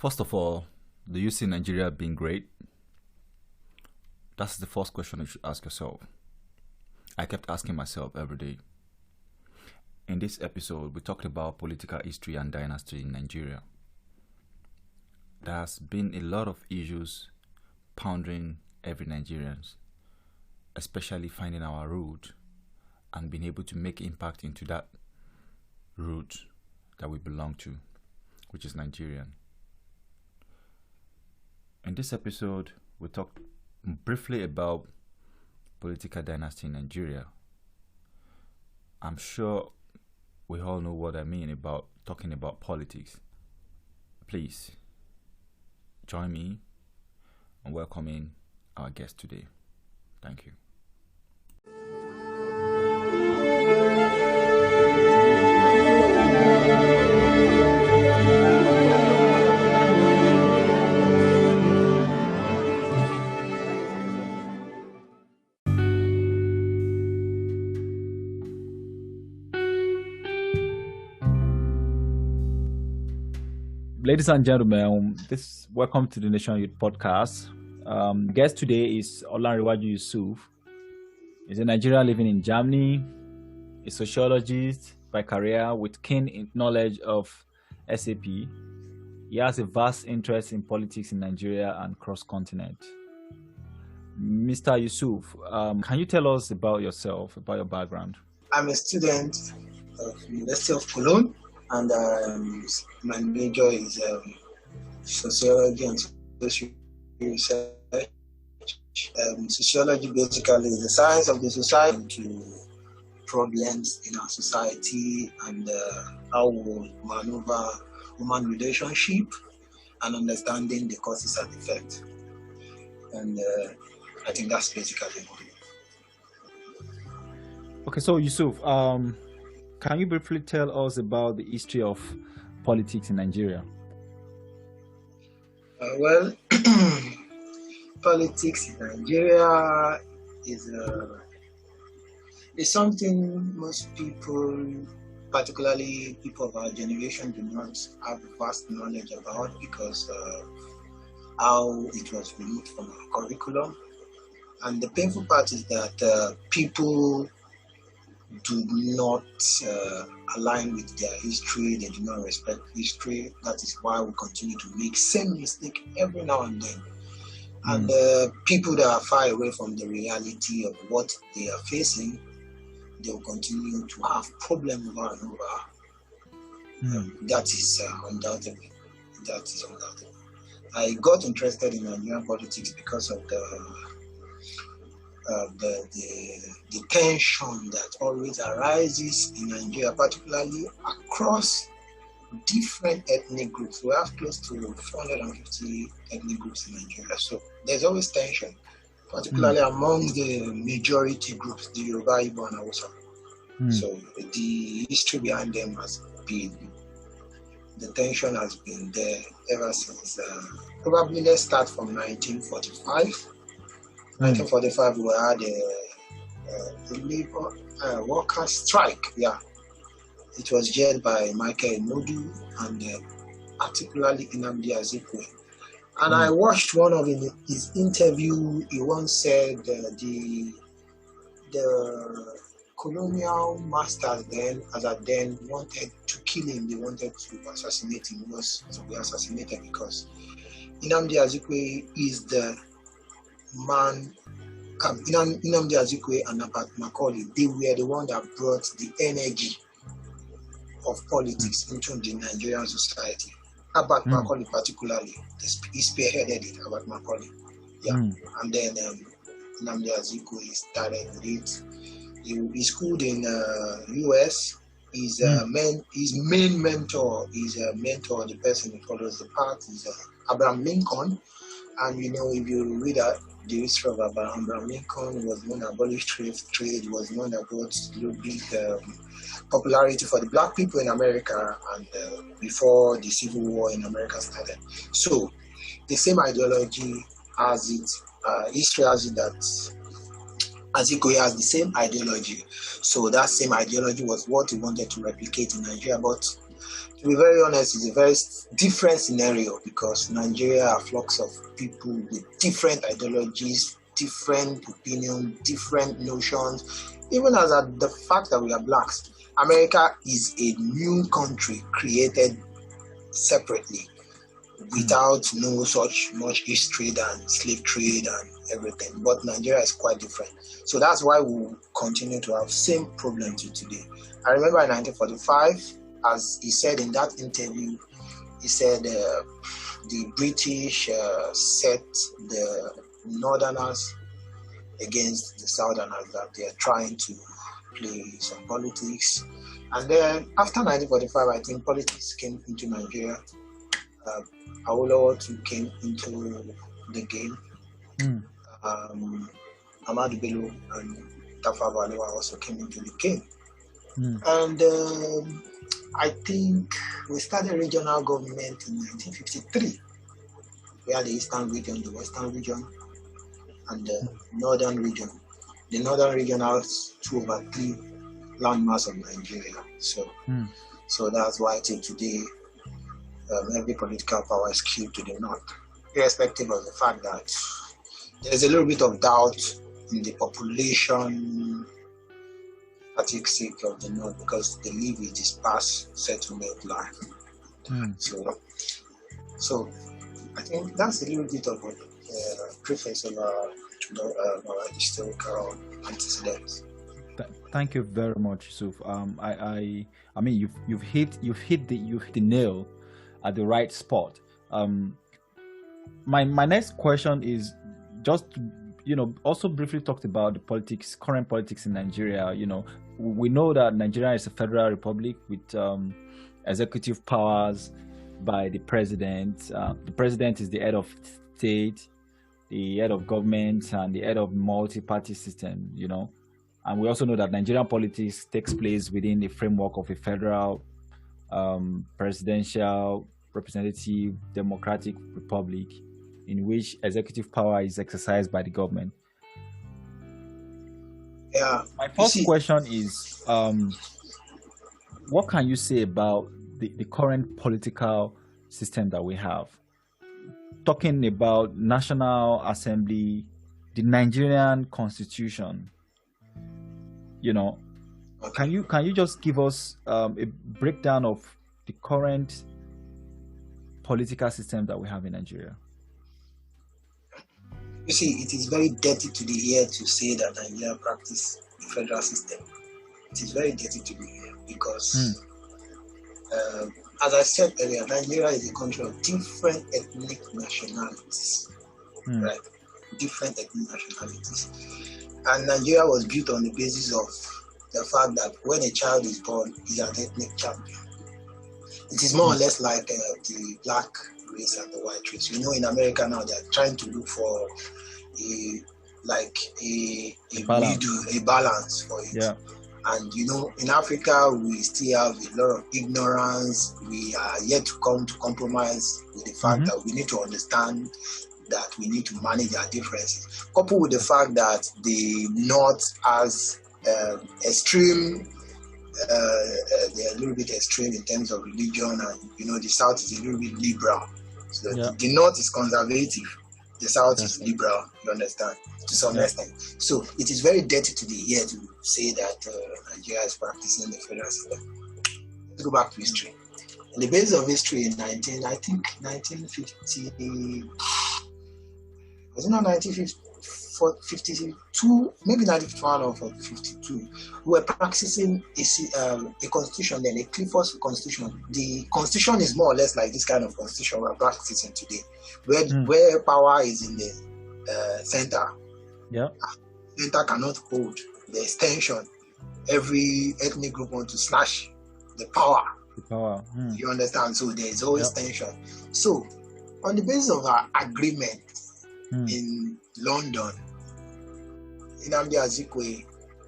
First of all, do you see Nigeria being great? That's the first question you should ask yourself. I kept asking myself every day. In this episode, we talked about political history and dynasty in Nigeria. There has been a lot of issues pounding every Nigerians, especially finding our root and being able to make impact into that root that we belong to, which is Nigerian. In this episode, we talked briefly about political dynasty in Nigeria. I'm sure we all know what I mean about talking about politics. Please join me in welcoming our guest today. Thank you. Ladies and gentlemen, welcome to the Nation Youth Podcast. Guest today is Olanrewaju Yusuf. He's a Nigerian living in Germany, a sociologist by career with keen knowledge of SAP. He has a vast interest in politics in Nigeria and cross-continent. Mr. Yusuf, can you tell us about yourself, about your background? I'm a student of University of Cologne. And my major is sociology and social research. Sociology basically is the science of the society to problems in our society and how we maneuver human relationship and understanding the causes and effects. And I think that's basically it. Okay, so Yusuf, can you briefly tell us about the history of politics in Nigeria? Politics in Nigeria is something most people, particularly people of our generation, do not have vast knowledge about because of how it was removed from our curriculum. And the painful part is that people do not align with their history, they do not respect history. That is why we continue to make same mistake every now and then. And people that are far away from the reality of what they are facing, they will continue to have problems over and over. That is undoubtedly. I got interested in Nigerian politics because of the tension that always arises in Nigeria, particularly across different ethnic groups. We have close to 450 ethnic groups in Nigeria. So there's always tension, particularly among the majority groups, the Yoruba, Igbo, and Hausa. So the history behind them has been, the tension has been there ever since, probably let's start from 1945. 1945, we had a labor workers' strike. Yeah, it was led by Michael Imodu and particularly Nnamdi Azikiwe. And I watched one of his interview. He once said the colonial masters then wanted to kill him. They wanted to assassinate him. He was to be assassinated because Nnamdi Azikiwe is the man. Nnamdi Azikiwe and Abat Macaulay, they were the one that brought the energy of politics into the Nigerian society. Abat Macaulay particularly, he spearheaded it, Abat Macaulay. Yeah. And then Nnamdi Azikiwe started with it. He schooled in US. His main mentor, the person who follows the path is Abraham Lincoln. And if you read the history of Abraham Lincoln, was the one that abolished trade, was the one that brought a little bit popularity for the black people in America and before the Civil War in America started. So the same ideology has it, history has it that Azikiwe has the same ideology. So that same ideology was what he wanted to replicate in Nigeria. But To be very honest, it's a very different scenario because Nigeria are flocks of people with different ideologies, different opinions, different notions. Even as the fact that we are blacks, America is a new country created separately without no such much history than slave trade and everything. But Nigeria is quite different. So that's why we continue to have same problems to today. I remember in 1945, as he said in that interview, he said the British set the Northerners against the Southerners, that they are trying to play some politics. And then after 1945, I think politics came into Nigeria. Awolowo came into the game. Ahmadu Bello and Tafawa Balewa also came into the game. And I think we started regional government in 1953. We had the Eastern region, the Western region, and the Northern region. The Northern region has 2/3 landmass of Nigeria. So that's why till today every political power is skewed to the north, irrespective of the fact that there's a little bit of doubt in the population statistic of the north because they live with dispersed settlement life. So I think that's a little bit of a preface of our historical antecedents. Thank you very much, Yusuf. I mean, you've hit the nail at the right spot. My next question is just, also briefly talked about the current politics in Nigeria. We know that Nigeria is a federal republic with executive powers by the president. The president is the head of state, the head of government, and the head of multi-party system, And we also know that Nigerian politics takes place within the framework of a federal presidential representative democratic republic in which executive power is exercised by the government. Yeah. My first question is, what can you say about the current political system that we have? Talking about National Assembly, the Nigerian Constitution, Can you just give us a breakdown of the current political system that we have in Nigeria? You see, it is very dirty to the ear to say that Nigeria practice the federal system. It is very dirty to the ear because, as I said earlier, Nigeria is a country of different ethnic nationalities, right? Different ethnic nationalities. And Nigeria was built on the basis of the fact that when a child is born, he's an ethnic champion. It is more or less like the black race and the white race. In America now they're trying to look for a balance for it. Yeah. And in Africa we still have a lot of ignorance. We are yet to come to compromise with the fact that we need to understand that we need to manage our differences. Coupled with the fact that the North has extreme, they're a little bit extreme in terms of religion, and the South is a little bit liberal. So the North is conservative, the South is liberal, you understand, to some extent. So it is very dirty to the ear to say that Nigeria is practicing the federal system. Let's go back to history. On the basis of history in 1950, was it not 1952, maybe 1951 or 52, we were practicing a constitution then, a Clifford's constitution. The constitution is more or less like this kind of constitution we're practicing today, where power is in the center. Yeah. Center cannot hold the extension. Every ethnic group wants to slash the power. You understand? So there is always tension. So on the basis of our agreement in London, Nnamdi Azikiwe,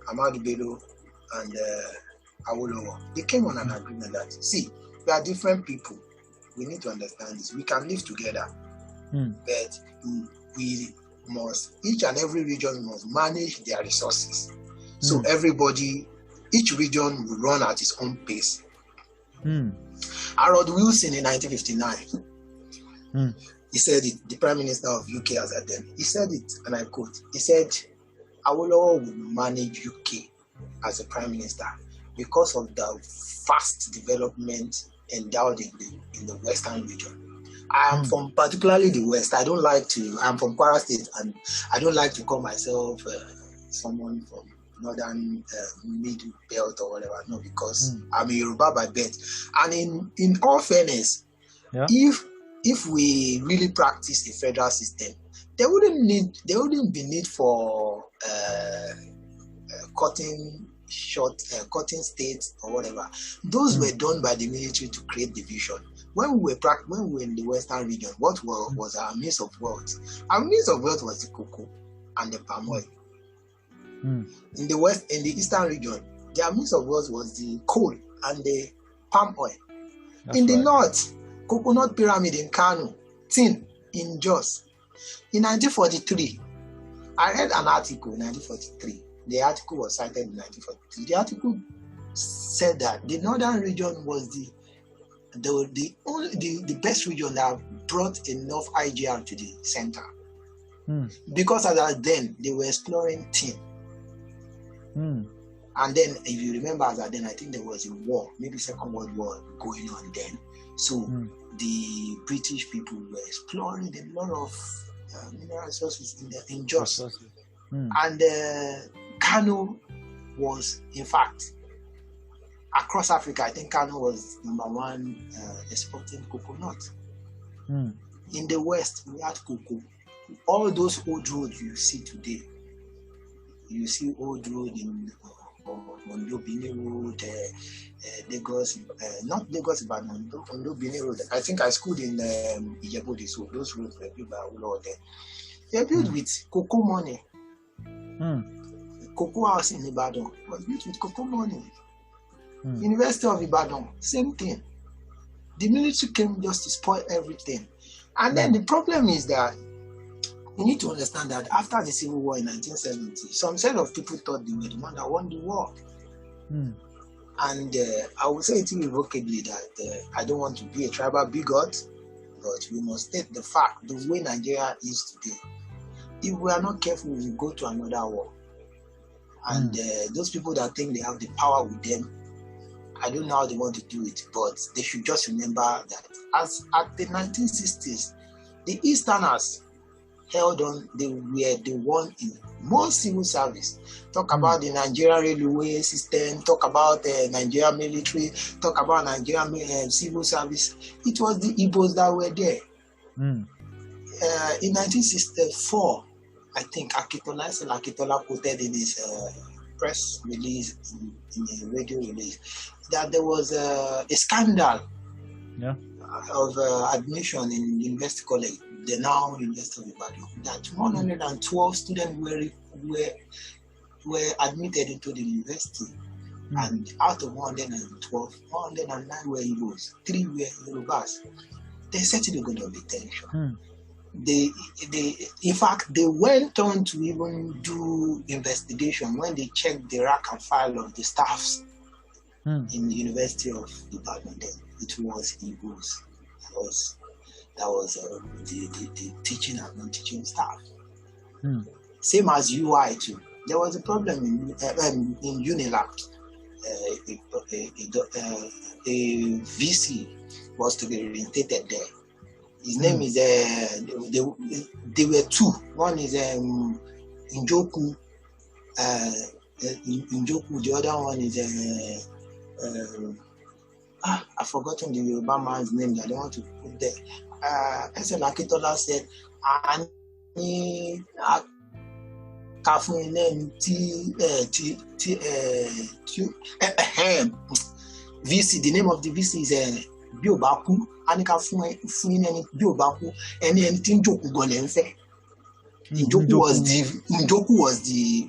Ahmadu Bello, and Awolowo, they came on an agreement that, see, we are different people. We need to understand this. We can live together, but we must, each and every region must manage their resources. So everybody, each region will run at its own pace. Harold Wilson in 1959, he said it, the Prime Minister of UK as at then. He said it, and I quote, he said, Awolowo would manage UK as a Prime Minister because of the fast development endowed in the Western region. I am from particularly the West. I'm from Kwara State, and I don't like to call myself someone from Northern Middle Belt or whatever. No, because I'm a Yoruba by birth. And in all fairness, if we really practice a federal system, there wouldn't be need for cutting states or whatever. Those were done by the military to create division. When we were in the Western region, what was our means of wealth? Our means of wealth was the cocoa and the palm oil. In the Eastern region, their means of wealth was the coal and the palm oil. In the North, coconut pyramid in Kano, tin in Jos. In 1943, I read an article in 1943. The article was cited in 1943. The article said that the Northern region was the best region that brought enough IGR to the center. Because at then they were exploring tin. And then, if you remember, as then I think there was a war, maybe Second World War going on then. So the British people were exploring a lot of mineral resources in Jos. And Kano was, in fact, across Africa, I think Kano was number one exporting coconut. In the West, we had cocoa. All those old roads you see today, you see old road in Ondo Bini Road, Lagos, not Lagos, but Ondo Bini Road. I think I schooled in Ijebu, so those roads were built by Awolowo then. They were built with cocoa money. Cocoa House in Ibadan was built with cocoa money. University of Ibadan, same thing. The military came just to spoil everything. And then the problem is that we need to understand that after the Civil War in 1970, some set of people thought they were the one that won the war. And I will say it irrevocably that I don't want to be a tribal bigot, but we must state the fact, the way Nigeria is today. If we are not careful, we will go to another war. And those people that think they have the power with them, I don't know how they want to do it, but they should just remember that as at the 1960s, the Easterners held on, they were the one in most civil service. Talk about the Nigerian railway system, talk about the Nigerian military, talk about Nigerian civil service. It was the Igbos that were there. In 1964, I think Akitola quoted in his press release, in a radio release, that there was a scandal of admission in University College, the now University of Ibadan, that 112 students were admitted into the university, and out of 112, 109 were Igbos, 3 were Yorubas. There's certainly going to be tension. In fact, they went on to even do investigation when they checked the rack and file of the staffs in the University of Ibadan. Then it was Igbos. That was the teaching and non-teaching staff. Same as UI too. There was a problem in Unilab. A VC was to be reinstated there. His name is, they were 2. One is Njoku. Njoku. The other one is, I've forgotten the Yoruba man's name. I don't want to put there. Esen Akitola said, VC, the name of the VC is Biobaku. Anika fún ẹni bí ò bá kú ẹni tí ń jókòó gan lẹ́ ń fẹ́. Njoku was the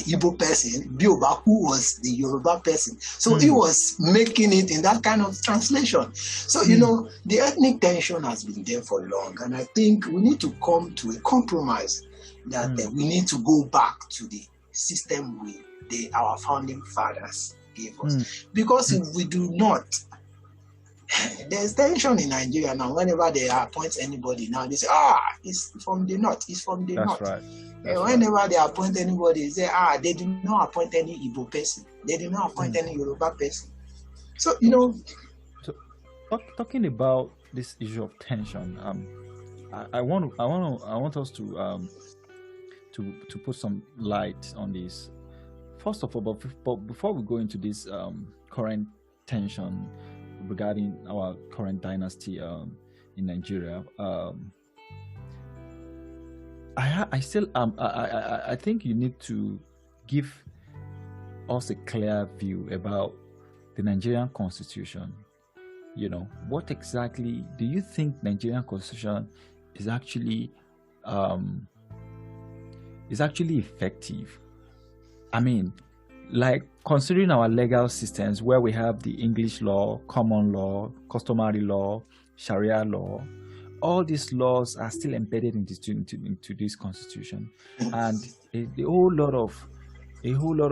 Igbo person. Biobaku was the Yoruba person. So he was making it in that kind of translation. So, you know, the ethnic tension has been there for long. And I think we need to come to a compromise that we need to go back to the system our founding fathers gave us. Because if we do not, There's tension in Nigeria now. Whenever they appoint anybody now, they say, it's from the north. It's from the north. Right. And whenever they appoint anybody, they say, they did not appoint any Igbo person. They did not appoint any Yoruba person. So, So, talking about this issue of tension, I want us to put some light on this. First of all, but before we go into this current tension regarding our current dynasty in Nigeria, I think you need to give us a clear view about the Nigerian Constitution. What exactly do you think Nigerian Constitution is actually effective? I mean, like, considering our legal systems where we have the English law, common law, customary law, Sharia law, all these laws are still embedded into this constitution, and a whole lot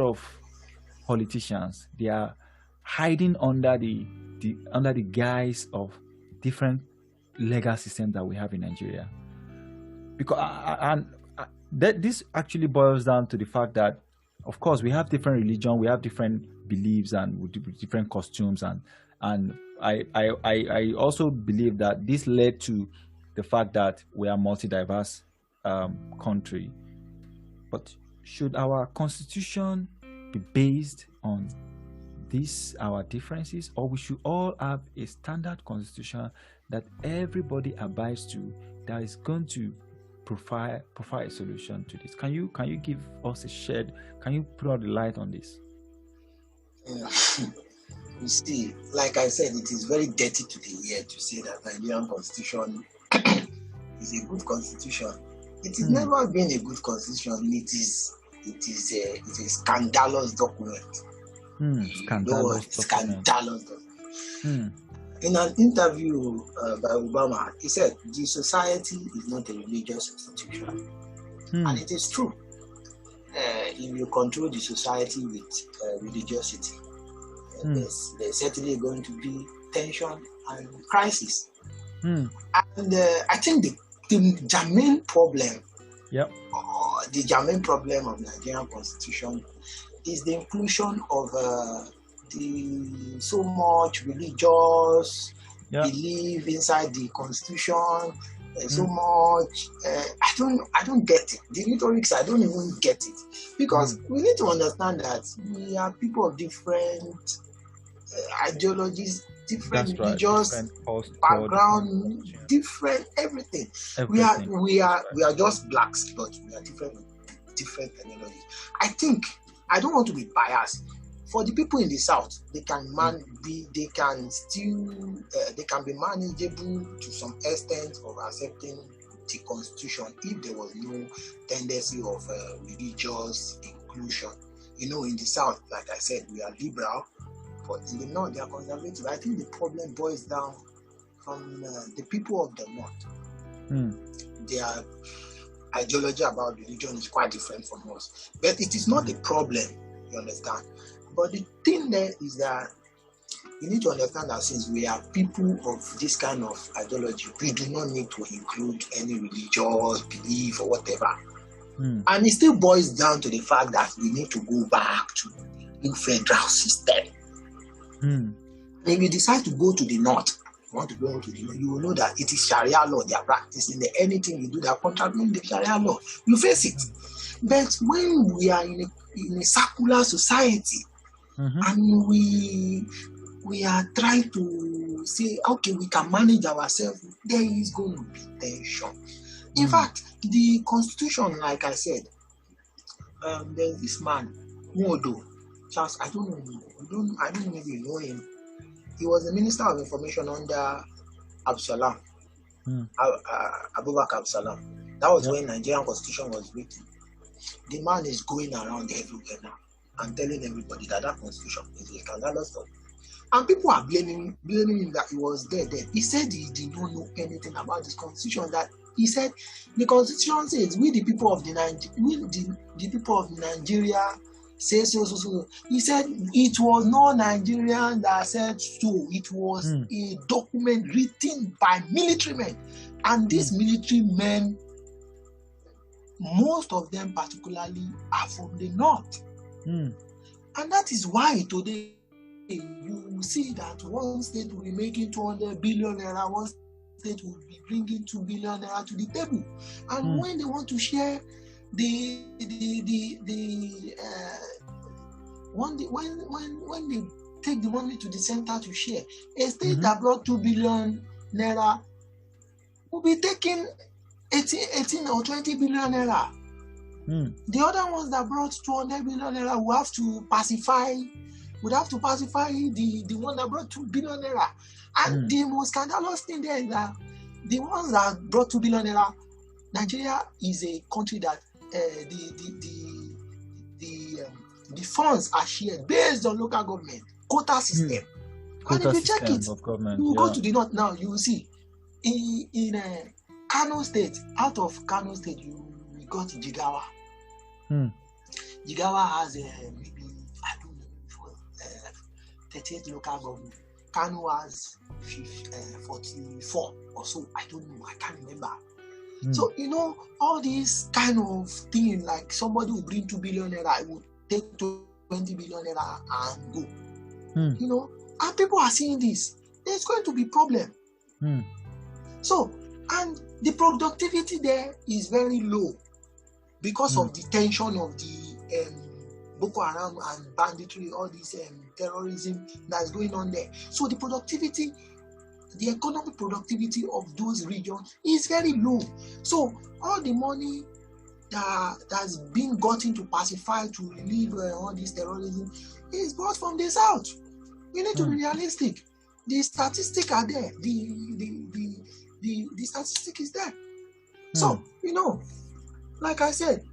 of politicians, they are hiding under the guise of different legal systems that we have in Nigeria. Because this actually boils down to the fact that, of course, we have different religion, we have different beliefs, and different costumes, and I also believe that this led to the fact that we are a multi-diverse country. But should our constitution be based on our differences, or we should all have a standard constitution that everybody abides to, that is going to provide a solution to this? Can you give us can you put out the light on this? You see, like I said, it is very dirty to the ear to say that Nigerian Constitution is a good constitution. It has never been a good constitution. It is a scandalous document. Scandalous document. In an interview by Obama, he said the society is not a religious institution, and it is true. If you control the society with religiosity, there's certainly going to be tension and crisis. And I think the germane problem, the germane problem of Nigerian Constitution is the inclusion of the so much religious belief inside the Constitution. So much. I don't get it. The rhetorics, I don't even get it, because we need to understand that we are people of different ideologies, different religious background, different everything. We are just blacks, but we are different ideologies. I don't want to be biased. For the people in the South, they can be manageable to some extent of accepting the Constitution if there was no tendency of religious inclusion. In the South, like I said, we are liberal, but in the North, they are conservative. I think the problem boils down from the people of the North. Their ideology about religion is quite different from us, but it is not a problem. You understand? But the thing there is that you need to understand that since we are people of this kind of ideology, we do not need to include any religious belief or whatever. And it still boils down to the fact that we need to go back to the federal system. If you decide to go to the north, you will know that it is Sharia law they are practicing. Anything you do that contravenes the Sharia law, you face it. But when we are in a circular society, and we are trying to say, okay, we can manage ourselves, there is going to be tension. In fact, the Constitution, like I said, there's this man, Modo, Charles, I don't know if you know him. He was the Minister of Information under Absalom, Abubakar Absalom. That was when Nigerian Constitution was written. The man is going around everywhere now and telling everybody that Constitution is a scandalous stuff. And people are blaming him that he was there then. He said he did not know anything about this Constitution. That he said the Constitution says we the people of Nigeria say so. He said it was not Nigerian that said so. It was a document written by military men. And these military men, most of them particularly, are from the north. And that is why today you see that one state will be making 200 billion naira, one state will be bringing 2 billion naira to the table. And when they want to share when they take the money to the center to share, a state that brought 2 billion naira will be taking 18 or 20 billion naira. The other ones that brought 200 billion naira will have to pacify the one that brought 2 billion naira. And the most scandalous thing there is that the ones that brought 2 billion naira, Nigeria is a country that the funds are shared based on local government quota system. And if you check it, you go to the north now, you will see in Kano State, out of Kano State, we got Jigawa. Jigawa has maybe, I don't know, 38 local government. Kano has 44 or so. I don't know. I can't remember. So, all these kind of thing, like somebody will bring 2 billion naira, I will take 20 billion naira and go. And people are seeing this. There's going to be problem. So, and the productivity there is very low because of the tension of the Boko Haram and banditry, all this terrorism that's going on there. So the productivity, the economic productivity of those regions is very low. So all the money that's been gotten to pacify, to relieve all this terrorism is brought from the south. We need to be realistic. The statistics are there. The statistic is there. So, like I said,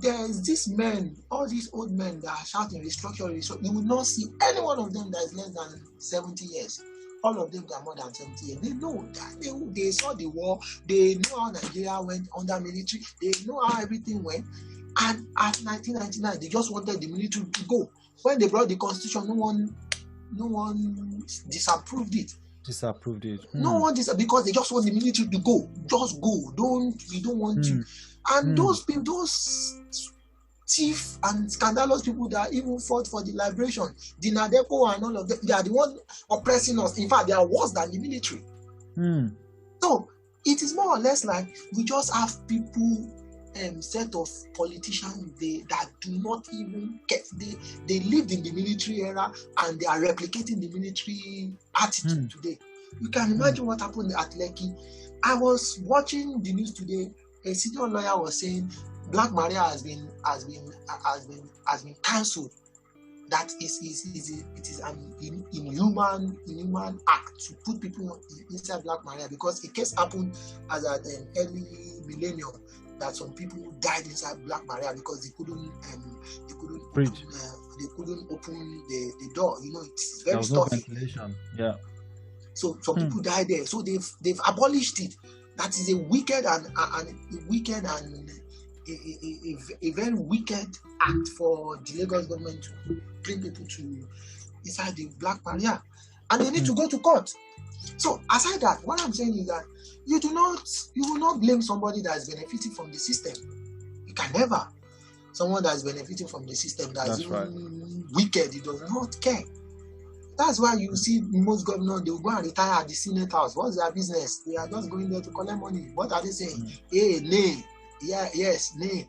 there's this men, all these old men that are shouting restructure. You will not see any one of them that is less than 70 years. All of them that are more than 70 years. They know that they saw the war. They know how Nigeria went under military. They know how everything went. And at 1999, they just wanted the military to go. When they brought the constitution, no one disapproved it. No one because they just want the military to go. Just go. We don't want you. And those people, those thief and scandalous people that even fought for the liberation, the Nadepo and all of them, they are the ones oppressing us. In fact, they are worse than the military. So it is more or less like we just have people, set of politicians that do not even get. They lived in the military era and they are replicating the military attitude today. You can imagine what happened at Lekki. I was watching the news today. A senior lawyer was saying Black Maria has been cancelled. That it is an inhuman act to put people inside Black Maria, because a case happened as at an early millennium that some people died inside Black Maria because they couldn't open the door. It's very stuffy. Yeah. So some people died there. So they've abolished it. That is a wicked and a very wicked act for the Lagos government to bring people to inside the Black Maria, and they need to go to court. So aside that, what I'm saying is that you will not blame somebody that is benefiting from the system. You can never. Someone that is benefiting from the system that is wicked, he does not care. That's why you see most governors, they will go and retire at the Senate House. What's their business? They are just going there to collect money. What are they saying? Hey, nay. Yeah, yes, nay.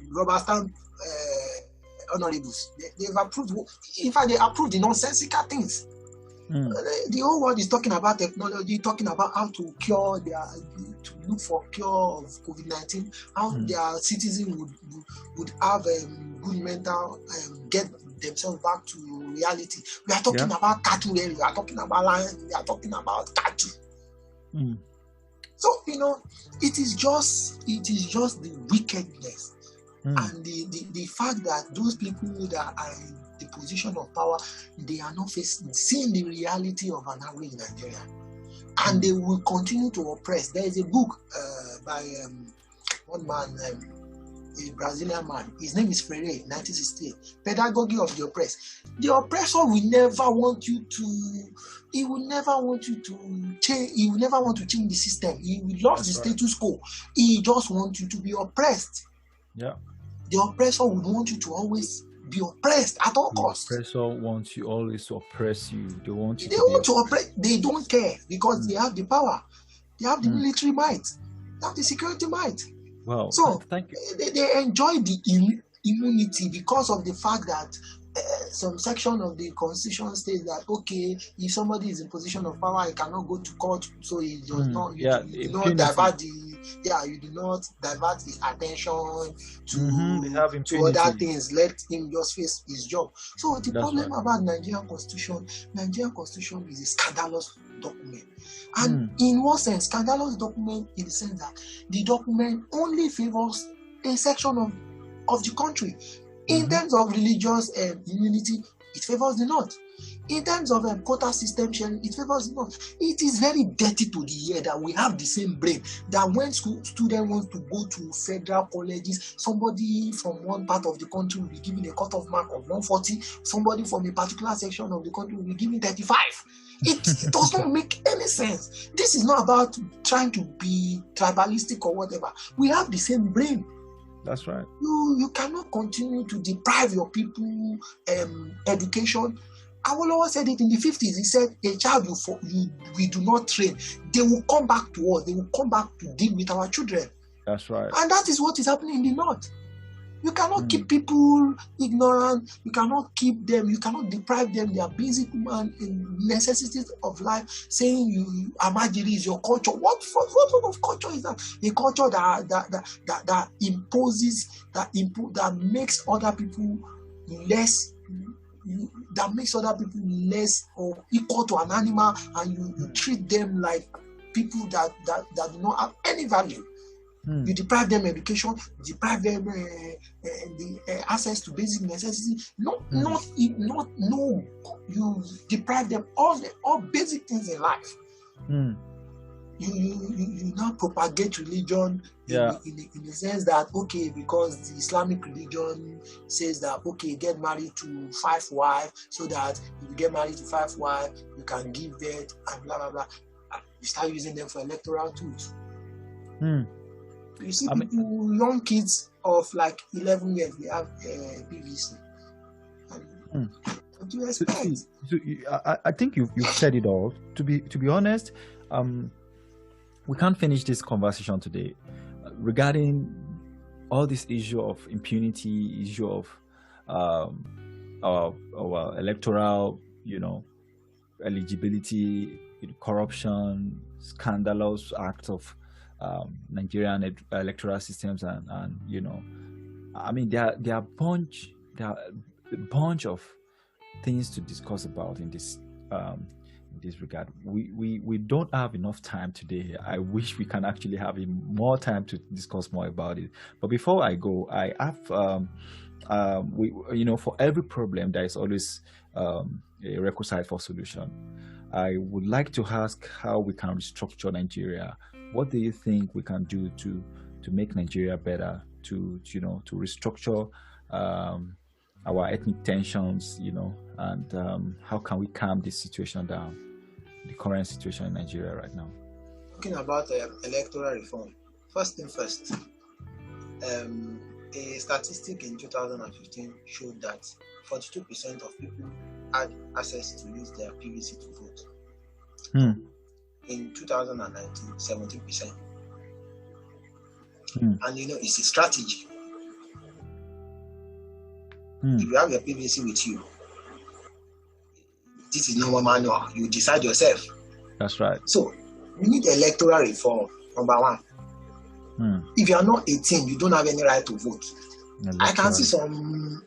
Rubber stamp honorables. They've approved. In fact, they approved the nonsensical things. The whole world is talking about technology, talking about how to look for cure of COVID-19, how their citizens would have good mental, get themselves back to reality. We are talking about cattle, we are talking about lions, we are talking about cattle. So it is just the wickedness and the fact that those people that are in the position of power, they are not seeing the reality of an average Nigerian, and they will continue to oppress. There is a book by one man, a Brazilian man. His name is Freire, 1968. Pedagogy of the Oppressed. The oppressor will never want you to. He will never want you to change. He will never want to change the system. He loves the status quo. He just wants you to be oppressed. Yeah. The oppressor would want you to always be oppressed at all costs. The oppressor wants you always to oppress you. They want you. They want to oppress. They don't care because they have the power. They have the military might. They have the security might. Wow. So thank you. They enjoy the immunity because of the fact that some section of the constitution states that okay, if somebody is in position of power, he cannot go to court, so he does not. You do not divert you do not divert his attention to other things. Let him just face his job. So the problem about Nigerian constitution is a scandalous document. And in what sense? Scandalous document in the sense that the document only favors a section of the country. In terms of religious immunity, it favors the North. In terms of quota system sharing, it favors the North. It is very dirty to the ear that we have the same brain, that when student wants to go to federal colleges, somebody from one part of the country will be given a cutoff mark of 140, somebody from a particular section of the country will be given 35. It does not make any sense. This is not about trying to be tribalistic or whatever. We have the same brain. That's right. You cannot continue to deprive your people education. Awolowo said it in the 50s. He said, a child we do not train, they will come back to us. They will come back to deal with our children. That's right. And that is what is happening in the North. You cannot keep people ignorant. You cannot keep them. You cannot deprive them their basic human necessities of life. Saying Amajiri is your culture. What sort of culture is that? A culture that imposes, that makes other people less. That makes other people less or equal to an animal, and you treat them like people that do not have any value. You deprive them education, deprive them the access to basic necessities. You deprive them all basic things in life. You now propagate religion in the sense that okay, because the Islamic religion says that okay, get married to 5 wives, so that if you get married to 5 wives, you can give birth and blah blah blah. You start using them for electoral tools. You see people, young kids of like 11 years, they have PVC. What do you expect? I think you've said it all. To be honest, we can't finish this conversation today regarding all this issue of impunity, issue of our electoral, eligibility, corruption, scandalous acts of Nigerian electoral systems, and I mean there are a bunch of things to discuss about in this regard. We don't have enough time today. I wish we can actually have more time to discuss more about it. But before I go, I have for every problem there is always a requisite for solution. I would like to ask how we can restructure Nigeria. What do you think we can do to make Nigeria better, to restructure our ethnic tensions, and how can we calm this situation down, the current situation in Nigeria right now? Talking about electoral reform, first thing first, a statistic in 2015 showed that 42% of people had access to use their PVC to vote. In 2019, 17%. And it's a strategy. If you have your PVC with you, this is not manual. You decide yourself. That's right. So we need electoral reform, number one. If you are not 18, you don't have any right to vote. I can see some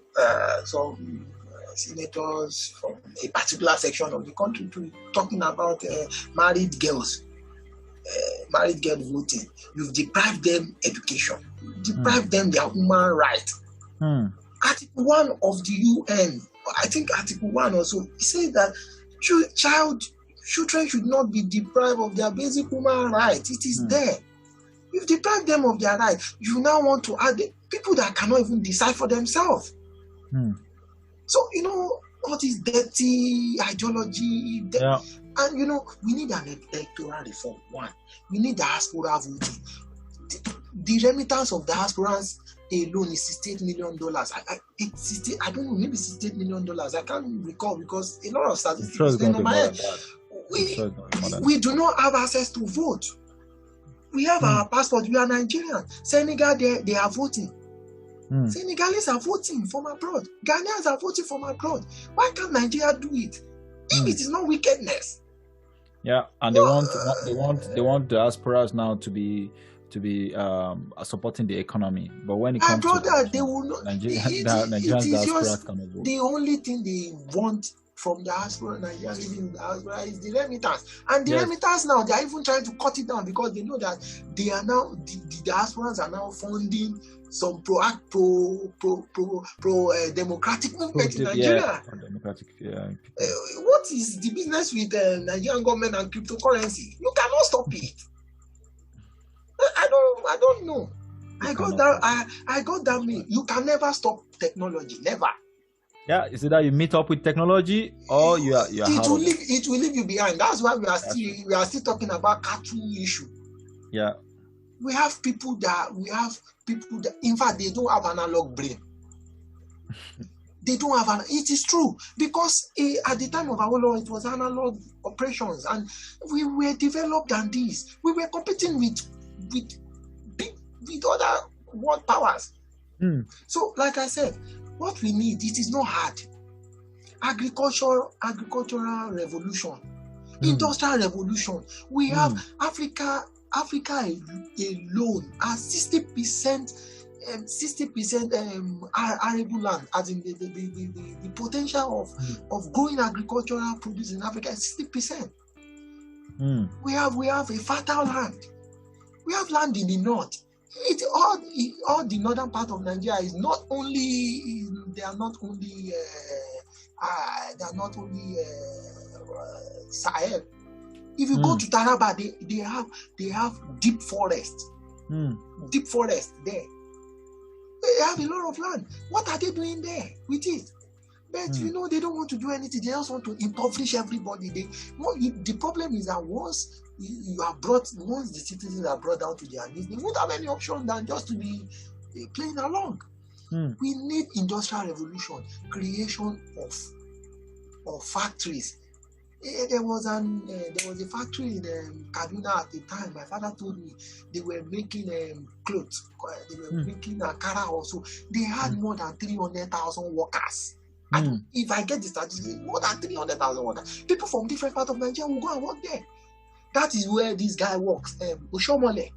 senators from a particular section of the country talking about married girls voting. You've deprived them education. You've deprived them their human right. Article 1 of the UN, I think Article 1 also, says that children should not be deprived of their basic human rights. It is there. You've deprived them of their rights. You now want to add people that cannot even decide for themselves. So, all this dirty ideology, and we need an electoral reform. One, we need diaspora voting. The remittance of diasporans alone is $68 million. I don't know, maybe $68 million. I can't recall because a lot of statistics stand on my head. We do not have access to vote. We have our passport. We are Nigerian. Senegal, they are voting. Senegalese are voting from abroad. Ghanaians are voting from abroad. Why can't Nigeria do it? If it is not wickedness. Yeah, and they want diasporas now to be supporting the economy. But when it comes to they will not. Nigerian diasporas cannot vote. The only thing they want from diaspora, Nigeria living in diaspora, is the remittance. And the remittance now, they are even trying to cut it down because they know that they are now the diasporans are now funding some pro democratic movement in Nigeria. What is the business with the Nigerian government and cryptocurrency? You cannot stop it. I don't know. I got that mean. You can never stop technology. Never. Yeah, is it that you meet up with technology or you are it will leave you behind. That's why we are still talking about cattle issue. Yeah. We have people that in fact they don't have analog brain. They don't have it is true because at the time of our law it was analog operations and we were developed than this. We were competing with other world powers. So like I said, what we need, it is not hard. Agricultural revolution, industrial revolution. We have Africa alone has 60% arable land, as in the potential of growing agricultural produce in Africa is 60%. We have a fertile land. We have land in the north. All the northern part of Nigeria is not only Sahel. If you go to Taraba, they have deep forest. Deep forest there. They have a lot of land. What are they doing there with it? But they don't want to do anything. They just want to impoverish everybody. The problem is that once the citizens are brought down to their knees, they won't have any option than just to be playing along. We need industrial revolution, creation of factories. There was a factory in Kaduna at the time. My father told me they were making clothes. They were making Ankara also. They had more than 300,000 workers. If I get the statistics, more than 300,000 workers. People from different parts of Nigeria will go and work there. That is where this guy works. Oshomole.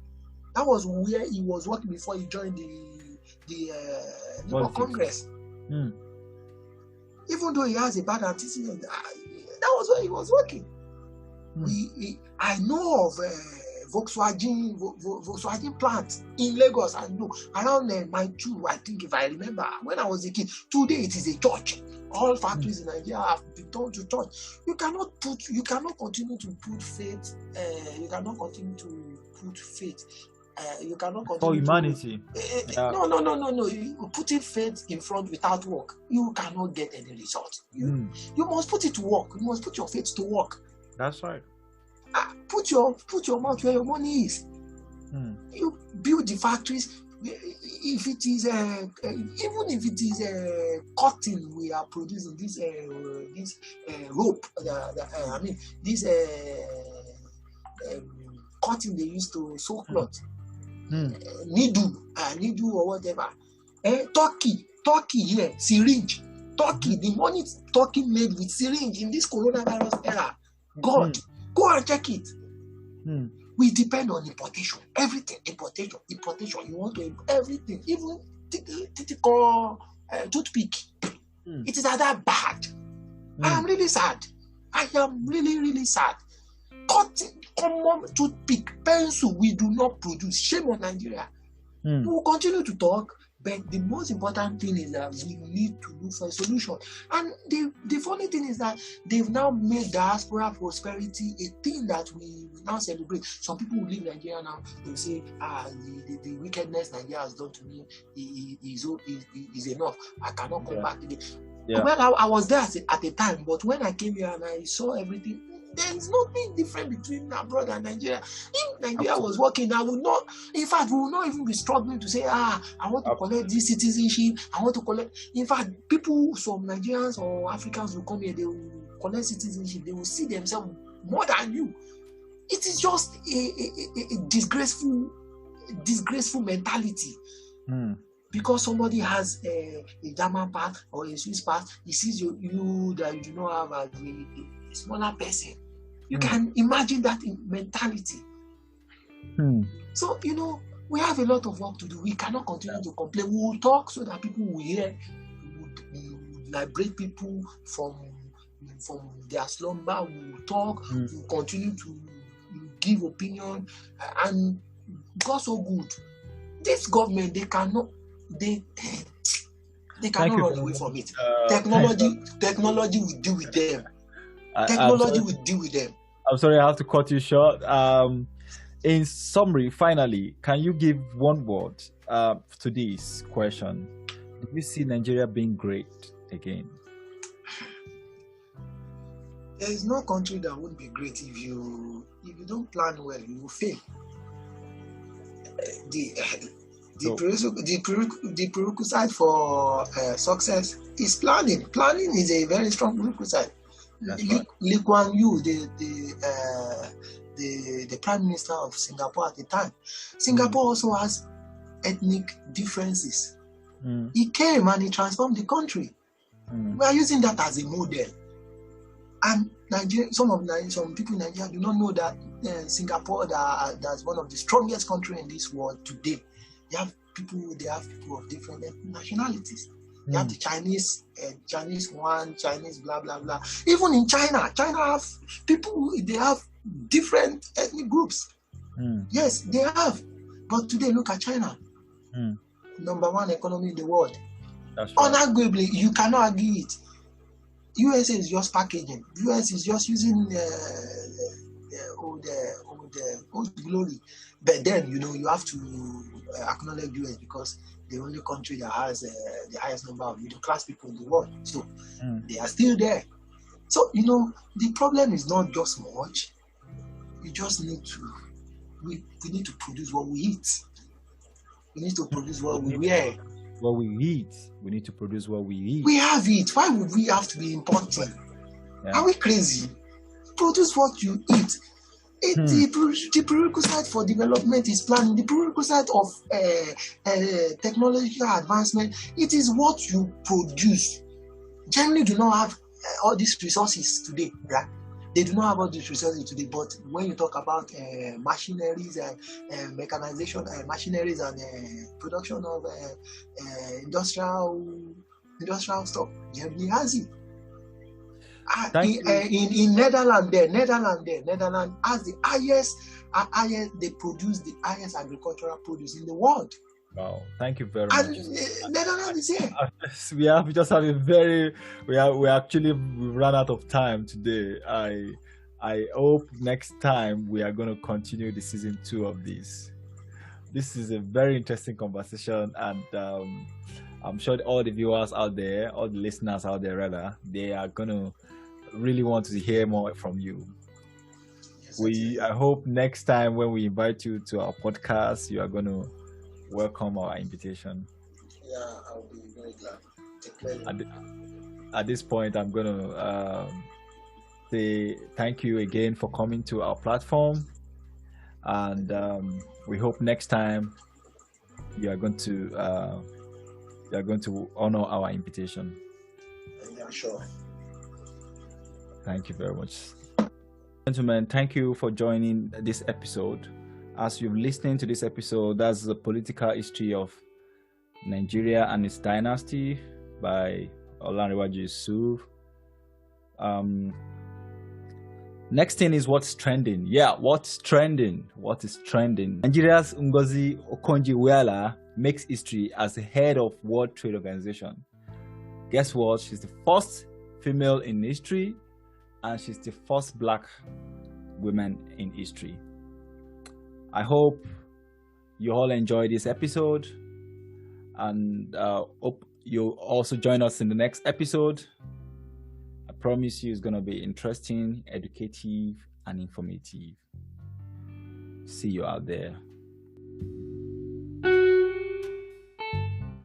That was where he was working before he joined the Labour Congress. Even though he has a bad antecedent, that was where he was working. I know of Volkswagen plant in Lagos. I know around my 2, I think, if I remember, when I was a kid. Today it is a church. All factories in Nigeria have been turned to church. You cannot continue to put faith. You cannot continue to put faith. You cannot continue. For humanity. No. Putting faith in front without work, you cannot get any result. You must put it to work. You must put your faith to work. That's right. Put your mouth where your money is. You build the factories. If it is even if it is cotton we are producing, this rope, this cotton they used to sew cloth, needle or whatever. Turkey here, syringe. Turkey, the money Turkey made with syringe in this coronavirus era. God, go and check it. We depend on importation. Everything, importation. You want to import everything, even toothpick. It is that bad. I am really sad. I am really, really sad. Common toothpick, pencil, we do not produce. Shame on Nigeria. We will continue to talk. But the most important thing is that we need to look for a solution. And the funny thing is that they've now made diaspora prosperity a thing that we now celebrate. Some people who leave Nigeria now, they'll say, the wickedness Nigeria has done to me is enough. I cannot come back again. Yeah. Well, I was there at the time, but when I came here and I saw everything, there's nothing different between abroad and Nigeria. If Nigeria was working, I would not, in fact, we would not even be struggling to say, I want to collect this citizenship, I want to collect. In fact, people, some Nigerians or Africans will come here, they will collect citizenship, they will see themselves more than you. It is just a disgraceful mentality. Because somebody has a German pass or a Swiss pass, he sees you that you do not have as a smaller person. You can imagine that mentality. So, we have a lot of work to do. We cannot continue to complain. We will talk so that people will hear. We will liberate people from their slumber. We will talk. We will continue to give opinion. And God so good. This government, they cannot run away from it. Technology will deal with them. Technology will deal with them. I'm sorry, I have to cut you short. In summary, finally, can you give one word to this question? Do you see Nigeria being great again? There is no country that would be great if you don't plan well, you will fail. The prerequisite for success is planning. Planning is a very strong prerequisite. Lee Kuan Yew, the Prime Minister of Singapore at the time, Singapore also has ethnic differences. He came and he transformed the country. We are using that as a model. And Nigeria, some people in Nigeria do not know that Singapore, that's one of the strongest countries in this world today. They have people of different nationalities. They have the Chinese one, Chinese blah blah blah. Even in China have people. They have different ethnic groups. Yes, they have. But today, look at China, number one economy in the world. Right. Unarguably, you cannot argue it. USA is just packaging. US is just using old glory. But then, you have to acknowledge US because the only country that has the highest number of middle class people in the world. So they are still there. So, the problem is not just much. We just need to, we need to produce what we eat. We need to produce what we wear. What we eat. We need to produce what we eat. We have it. Why would we have to be importing? Yeah. Are we crazy? Produce what you eat. The prerequisite for development is planning. The prerequisite of technological advancement, it is what you produce. Generally do not have all these resources today, right? They do not have all these resources today, but when you talk about machineries and mechanization, machineries and production of industrial stuff, Germany has it. In Netherlands has the highest, they produce the highest agricultural produce in the world. Wow, thank you very much. And Netherlands is here. We actually ran out of time today. I hope next time we are going to continue the season 2 of this. This is a very interesting conversation, and I'm sure all the viewers out there, all the listeners out there rather, they are going to really want to hear more from you. Yes, I hope next time when we invite you to our podcast, you are going to welcome our invitation. Yeah, I'll be very glad. At this point, I'm going to say thank you again for coming to our platform, and we hope next time you are going to honor our invitation. Yeah, sure. Thank you very much. Gentlemen, thank you for joining this episode. As you've listened to this episode, that's the political history of Nigeria and its dynasty by Olanrewaju Yusuf. Next thing is what's trending. Yeah, what's trending? What is trending? Nigeria's Ngozi Okonjo-Iweala makes history as the head of World Trade Organization. Guess what? She's the first female in history, and she's the first Black woman in history. I hope you all enjoyed this episode, and hope you also join us in the next episode. I promise you it's going to be interesting, educative, and informative. See you out there.